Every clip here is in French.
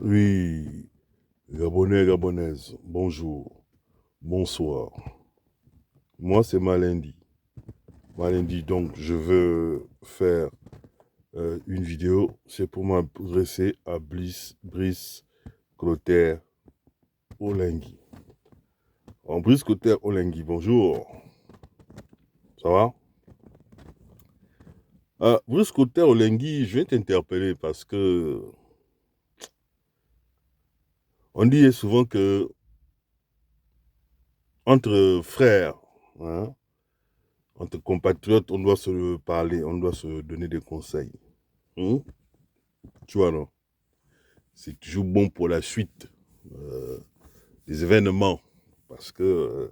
Oui, Gabonais, Gabonaises, bonjour, bonsoir. Moi, c'est Malendi. Malendi, donc, je veux faire une vidéo. C'est pour m'adresser à Brice Clotaire Olengi. En Brice Clotaire Olengi, bonjour. Ça va? Brice Clotaire Olengi, je viens t'interpeller parce que on dit souvent que entre frères, hein, entre compatriotes, on doit se parler, on doit se donner des conseils. Hmm? Tu vois, non? C'est toujours bon pour la suite euh, des événements. Parce que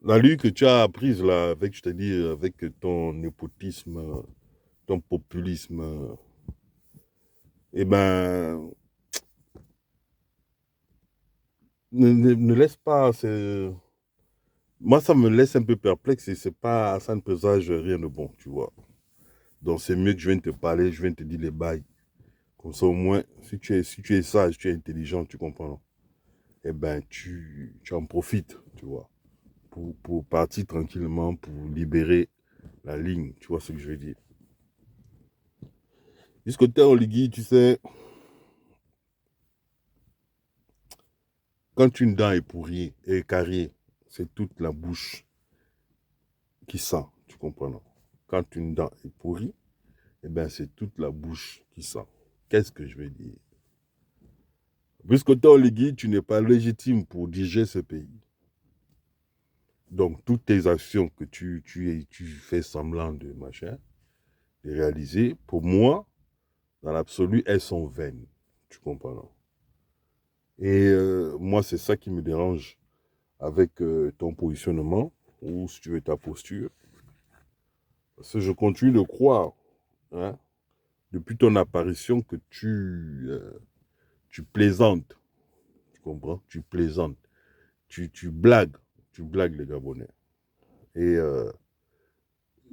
la lutte que tu as apprise là, avec, je te dis, avec ton népotisme, ton populisme, eh ben, ne laisse pas. Moi, ça me laisse un peu perplexe et c'est pas, ça ne présage rien de bon, tu vois. Donc, c'est mieux que je vienne te parler, je vienne te dire les bails. Comme ça, au moins, si tu es sage, tu es intelligent, tu comprends, non? Eh ben, tu en profites, tu vois. Pour partir tranquillement, pour libérer la ligne. Tu vois ce que je veux dire? Jusqu'au terre Oligui, tu sais, quand une dent est pourrie et carriée, c'est toute la bouche qui sent. Tu comprends, non? Quand une dent est pourrie, eh ben, c'est toute la bouche qui sent. Qu'est-ce que je veux dire? Jusqu'au terre Oligui, tu n'es pas légitime pour diriger ce pays. Donc, toutes tes actions que tu fais semblant de machin, de réaliser, pour moi, dans l'absolu, elles sont vaines. Tu comprends, non? Et moi, c'est ça qui me dérange avec ton positionnement, ou si tu veux ta posture. Parce que je continue de croire, hein, depuis ton apparition, que tu plaisantes. Tu comprends? Tu plaisantes. Tu blagues. Tu blagues les Gabonais. Et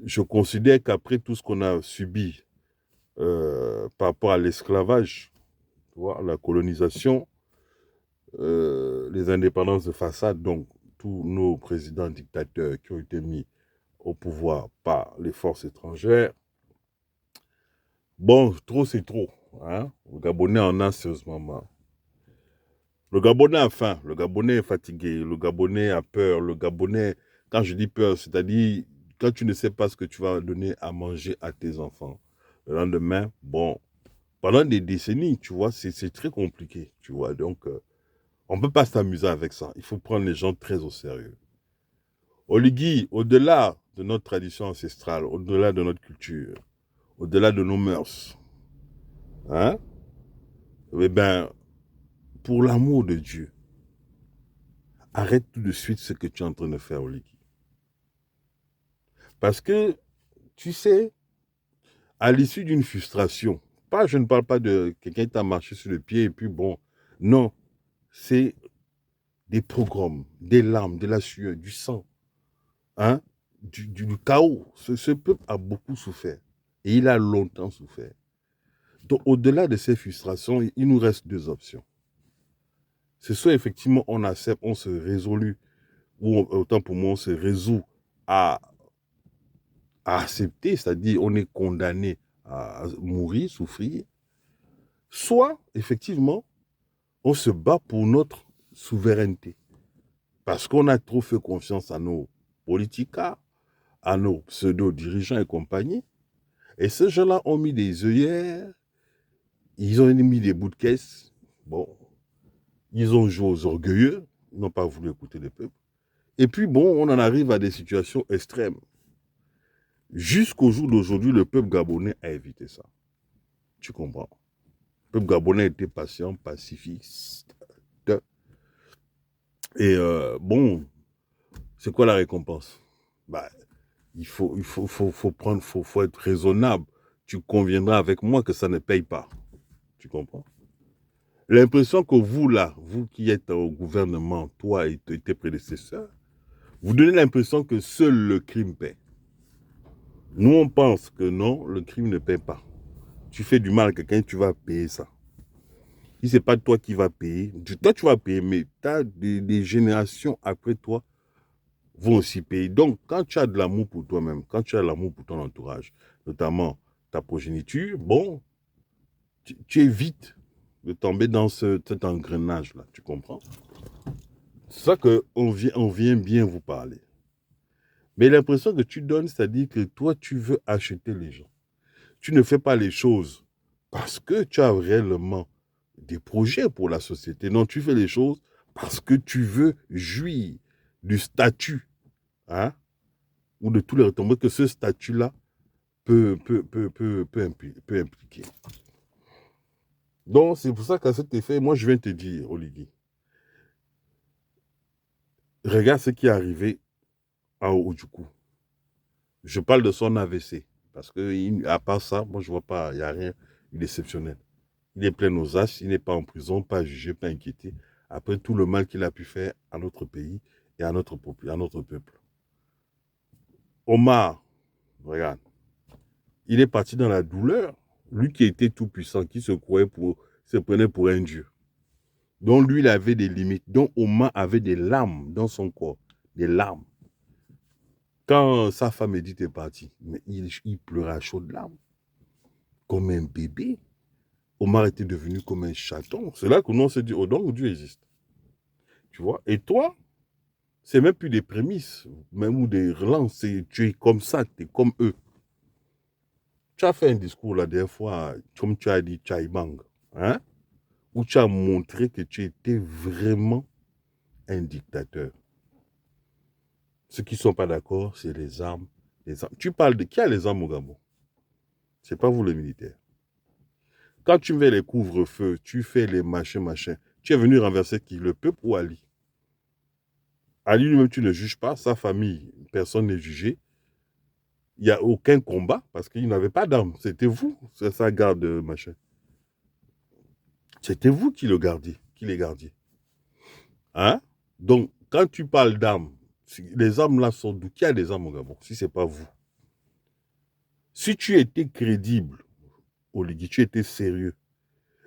je considère qu'après tout ce qu'on a subi par rapport à l'esclavage, tu vois, la colonisation, les indépendances de façade, donc tous nos présidents dictateurs qui ont été mis au pouvoir par les forces étrangères. Bon, trop c'est trop. Hein? Le Gabonais en a sérieusement marre. Le Gabonais a faim, le Gabonais est fatigué, le Gabonais a peur, le Gabonais, quand je dis peur, c'est-à-dire quand tu ne sais pas ce que tu vas donner à manger à tes enfants. Le lendemain, bon, pendant des décennies, tu vois, c'est très compliqué, tu vois. Donc, on ne peut pas s'amuser avec ça. Il faut prendre les gens très au sérieux. Oligui, au-delà de notre tradition ancestrale, au-delà de notre culture, au-delà de nos mœurs, hein, eh bien, pour l'amour de Dieu, arrête tout de suite ce que tu es en train de faire, Oligui. Parce que, tu sais, à l'issue d'une frustration, je ne parle pas de quelqu'un qui t'a marché sur le pied et puis bon, non, c'est des pogroms, des larmes, de la sueur, du sang, hein, du chaos. Ce peuple a beaucoup souffert et il a longtemps souffert. Donc, au-delà de ces frustrations, il nous reste deux options. C'est soit effectivement on accepte, on se résout, ou autant pour moi, on se résout à, à accepter, c'est-à-dire on est condamné à mourir, souffrir, soit effectivement on se bat pour notre souveraineté. Parce qu'on a trop fait confiance à nos politiques, à nos pseudo-dirigeants et compagnie. Et ces gens-là ont mis des œillères, ils ont mis des bouts de caisse. Bon, ils ont joué aux orgueilleux, ils n'ont pas voulu écouter le peuple. Et puis bon, on en arrive à des situations extrêmes. Jusqu'au jour d'aujourd'hui, le peuple gabonais a évité ça. Tu comprends? Le peuple gabonais était patient, pacifiste. Et bon, c'est quoi la récompense? Bah, faut prendre, faut être raisonnable. Tu conviendras avec moi que ça ne paye pas. Tu comprends? L'impression que vous, là, vous qui êtes au gouvernement, toi et tes prédécesseurs, vous donnez l'impression que seul le crime paie. Nous, on pense que non, le crime ne paie pas. Tu fais du mal à quelqu'un, tu vas payer ça. Si ce n'est pas toi qui vas payer, toi tu vas payer, mais t'as des générations après toi vont aussi payer. Donc, quand tu as de l'amour pour toi-même, quand tu as de l'amour pour ton entourage, notamment ta progéniture, bon, tu évites de tomber dans cet engrenage-là, tu comprends? C'est ça on vient bien vous parler. Mais l'impression que tu donnes, c'est-à-dire que toi, tu veux acheter les gens. Tu ne fais pas les choses parce que tu as réellement des projets pour la société. Non, tu fais les choses parce que tu veux jouir du statut, hein, ou de tous les retombées que ce statut-là peut impliquer. Donc, c'est pour ça qu'à cet effet, moi, je viens te dire, Olivier, regarde ce qui est arrivé à Ojukwu. Je parle de son AVC. Parce que, à part ça, moi, je ne vois pas, il n'y a rien d'exceptionnel. Il est plein aux as, il n'est pas en prison, pas jugé, pas inquiété. Après tout le mal qu'il a pu faire à notre pays et à notre peuple. Omar, regarde, il est parti dans la douleur. Lui qui était tout puissant, qui se prenait pour un dieu. Donc lui, il avait des limites. Donc Omar avait des larmes dans son corps. Des larmes. Quand sa femme Edith est partie, mais il pleurait à chaudes larmes. Comme un bébé. Omar était devenu comme un chaton. C'est là que l'on se dit, oh donc Dieu existe. Tu vois? Et toi, c'est même plus des prémices, même ou des relances. Tu es comme ça, tu es comme eux. Tu as fait un discours la dernière fois, comme tu as dit, Chaibang, hein, où tu as montré que tu étais vraiment un dictateur. Ceux qui ne sont pas d'accord, c'est les armes. Les armes. Tu parles de qui a les armes au Gabon? Ce n'est pas vous les militaires. Quand tu fais les couvre-feux, tu fais les machins, tu es venu renverser qui? Le peuple ou Ali? Ali lui-même, tu ne juges pas, sa famille, personne n'est jugé. Il n'y a aucun combat parce qu'il n'avait pas d'armes. C'était vous, c'est ça garde machin. C'était vous qui le gardiez, qui les gardiez. Hein? Donc, quand tu parles d'armes, les armes là sont d'où? Qui a des armes au Gabon si ce n'est pas vous? Si tu étais crédible, Oligui, tu étais sérieux,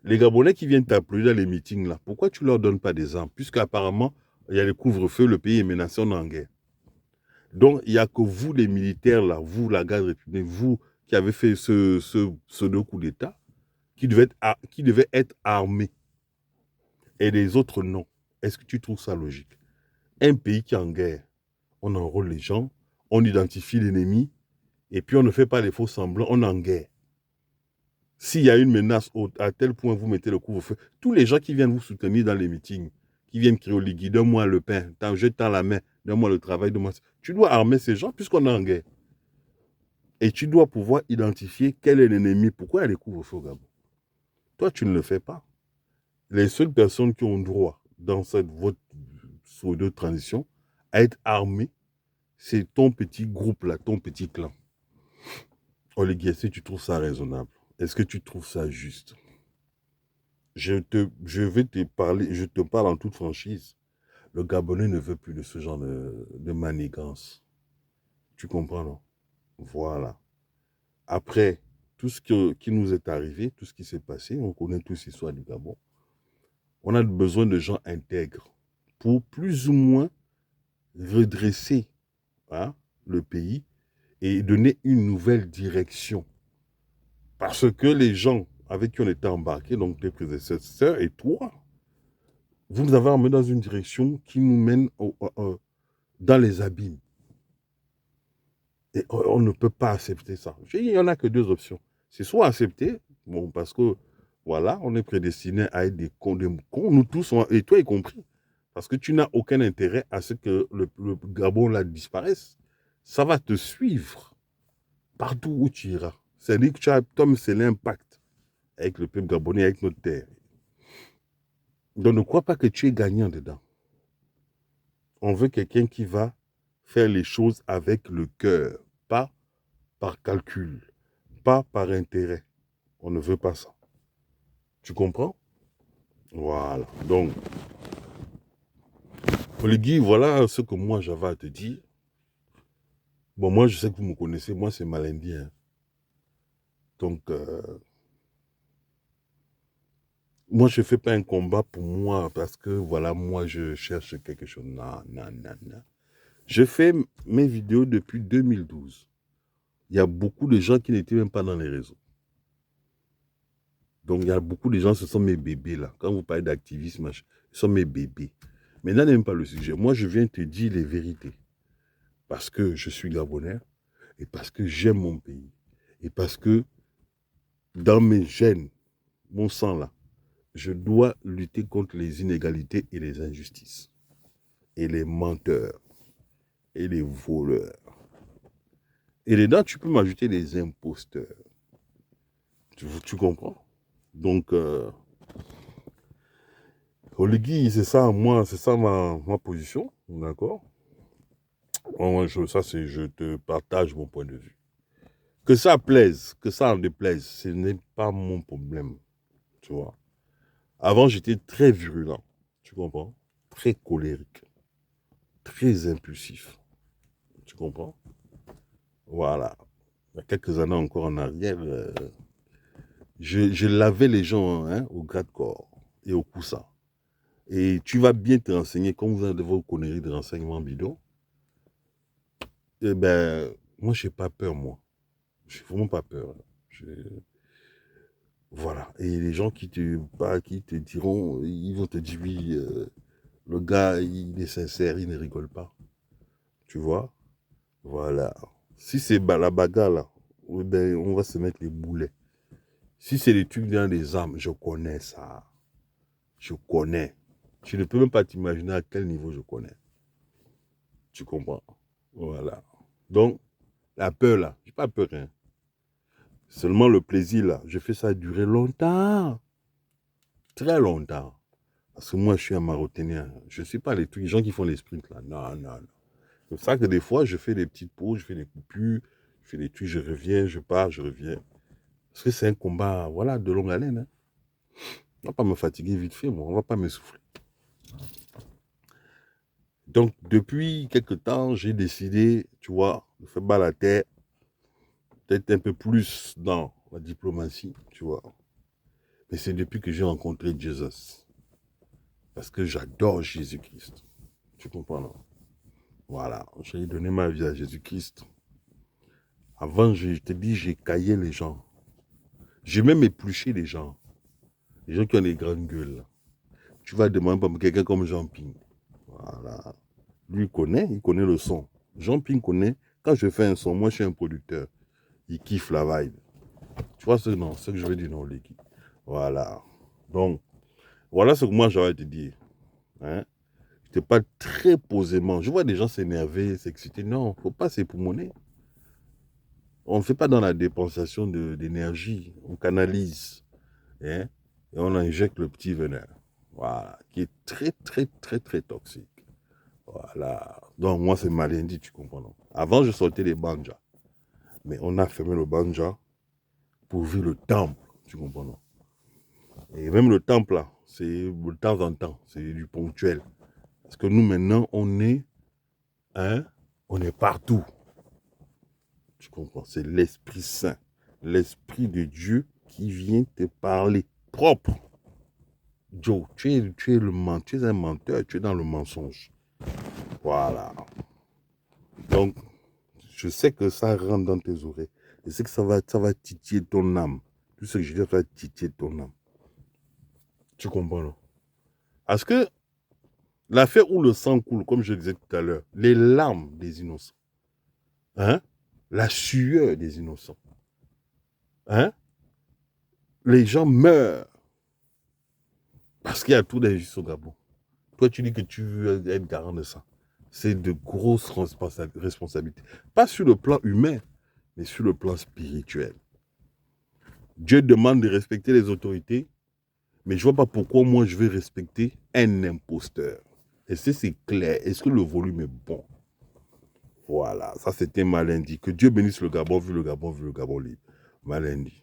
les Gabonais qui viennent t'applaudir dans les meetings là, pourquoi tu ne leur donnes pas des armes? Puisqu'apparemment, il y a le couvre-feu, le pays est menacé, on est en guerre. Donc, il n'y a que vous, les militaires là, vous, la garde républicaine, vous qui avez fait ce deux coups d'État, qui devait être armé et les autres non. Est-ce que tu trouves ça logique? Un pays qui est en guerre, on enrôle les gens, on identifie l'ennemi et puis on ne fait pas les faux semblants, on est en guerre. S'il y a une menace à tel point vous mettez le couvre-feu, tous les gens qui viennent vous soutenir dans les meetings, qui viennent crier au Ligui, donne-moi le pain, je tends la main, donne-moi le travail, donne-moi... Tu dois armer ces gens puisqu'on est en guerre. Et tu dois pouvoir identifier quel est l'ennemi, pourquoi il y a les couvre-feux au Gabon. Toi, tu ne le fais pas. Les seules personnes qui ont droit dans cette vote sur de transition à être armées, c'est ton petit groupe là, ton petit clan. Oligui, est-ce que tu trouves ça raisonnable? Est-ce que tu trouves ça juste? Je vais te parler, je te parle en toute franchise. Le Gabonais ne veut plus de ce genre de manigance. Tu comprends, non? Voilà. Après, qui nous est arrivé, tout ce qui s'est passé, on connaît tous l'histoire du Gabon. On a besoin de gens intègres pour plus ou moins redresser, hein, le pays et donner une nouvelle direction. Parce que les gens avec qui on était embarqués, donc tes prédécesseurs et toi, vous nous avez emmenés dans une direction qui nous mène dans les abîmes. Et on ne peut pas accepter ça. Il n'y en a que deux options. C'est soit accepter, bon, parce que voilà, on est prédestiné à être des cons, nous tous, et toi y compris. Parce que tu n'as aucun intérêt à ce que le Gabon là disparaisse. Ça va te suivre partout où tu iras. C'est-à-dire que c'est l'impact avec le peuple gabonais, avec notre terre. Donc ne crois pas que tu es gagnant dedans. On veut quelqu'un qui va faire les choses avec le cœur, pas par calcul, pas par intérêt. On ne veut pas ça. Tu comprends? Voilà. Donc, Oligui, voilà ce que moi j'avais à te dire. Bon, moi je sais que vous me connaissez, moi c'est Malindien. Donc, Moi, je ne fais pas un combat pour moi parce que, voilà, moi, je cherche quelque chose. Non, non, non, non. Je fais mes vidéos depuis 2012. Il y a beaucoup de gens qui n'étaient même pas dans les réseaux. Donc, il y a beaucoup de gens, ce sont mes bébés, là. Quand vous parlez d'activisme, ce sont mes bébés. Mais là, n'est même pas le sujet. Moi, je viens te dire les vérités. Parce que je suis Gabonais et parce que j'aime mon pays. Et parce que dans mes gènes, mon sang, là, je dois lutter contre les inégalités et les injustices. Et les menteurs. Et les voleurs. Et dedans, tu peux m'ajouter les imposteurs. Tu comprends? Donc, Oligui, c'est ça, moi, c'est ça ma position, d'accord? Moi, je te partage mon point de vue. Que ça plaise, que ça en déplaise, ce n'est pas mon problème, tu vois. Avant, j'étais très virulent, tu comprends? Très colérique, très impulsif, tu comprends? Voilà. Il y a quelques années encore en arrière, je lavais les gens hein, au gras de corps et au coussin. Et tu vas bien te renseigner, comme vous avez vos conneries de renseignements bidons. Eh ben, moi, je n'ai pas peur, moi. Je n'ai vraiment pas peur. Je- Voilà. Et les gens qui te diront, ils vont te dire, oui, le gars, il est sincère, il ne rigole pas. Tu vois? Voilà. Si c'est la bagarre, là, oui, ben, on va se mettre les boulets. Si c'est des trucs dans les armes, je connais ça. Je connais. Tu ne peux même pas t'imaginer à quel niveau je connais. Tu comprends? Voilà. Donc, la peur, là, j'ai pas peur, hein. Seulement le plaisir, là, je fais ça durer longtemps. Très longtemps. Parce que moi, je suis un marocain. Je ne suis pas les gens qui font les sprints, là. Non, non, non. C'est pour ça que des fois, je fais des petites pauses, je fais des coupures, je fais des trucs, je reviens, je pars, je reviens. Parce que c'est un combat, voilà, de longue haleine, hein. On ne va pas me fatiguer vite fait, moi. On ne va pas m'essouffler. Donc, depuis quelque temps, j'ai décidé, tu vois, de faire bas la terre, peut-être un peu plus dans la diplomatie, tu vois. Mais c'est depuis que j'ai rencontré Jesus. Parce que j'adore Jésus-Christ. Tu comprends, non? Voilà, j'ai donné ma vie à Jésus-Christ. Avant, je te dis, j'ai caillé les gens. J'ai même épluché les gens. Les gens qui ont des grandes gueules. Tu vas demander par quelqu'un comme Jean Ping. Voilà. Lui, il connaît le son. Jean Ping connaît. Quand je fais un son, moi, je suis un producteur. Il kiffe la vibe. Tu vois ce que je veux dire, non, l'équipe. Voilà. Donc, voilà ce que moi, j'aurais te dire. Hein? Je n'étais pas très posément. Je vois des gens s'énerver, s'exciter. Non, il ne faut pas s'époumoner. On ne fait pas dans la dépensation d'énergie. On canalise. Hein? Et on injecte le petit venin. Voilà. Qui est très, très, très, très toxique. Voilà. Donc, moi, c'est malin dit, tu comprends. Non? Avant, je sortais les banjas. Mais on a fermé le banja pour ouvrir le temple. Tu comprends. Non? Et même le temple, là, c'est de temps en temps. C'est du ponctuel. Parce que nous, maintenant, hein, on est partout. Tu comprends? C'est l'Esprit Saint. L'Esprit de Dieu qui vient te parler propre. Joe, tu es tu es un menteur, tu es dans le mensonge. Voilà. Donc, je sais que ça rentre dans tes oreilles. Je sais que ça va titiller ton âme. Tout ce que je dis, ça va titiller ton âme. Tu comprends, non? Parce que l'affaire où le sang coule, comme je disais tout à l'heure, les larmes des innocents, hein? La sueur des innocents, hein? Les gens meurent parce qu'il y a tout d'injustice au Gabon. Toi, tu dis que tu veux être garant de ça. C'est de grosses responsabilités. Pas sur le plan humain, mais sur le plan spirituel. Dieu demande de respecter les autorités, mais je ne vois pas pourquoi moi je vais respecter un imposteur. Est-ce que c'est clair? Est-ce que le volume est bon? Voilà, ça c'était Malin dit. Que Dieu bénisse le Gabon, vu le Gabon libre. Malin dit.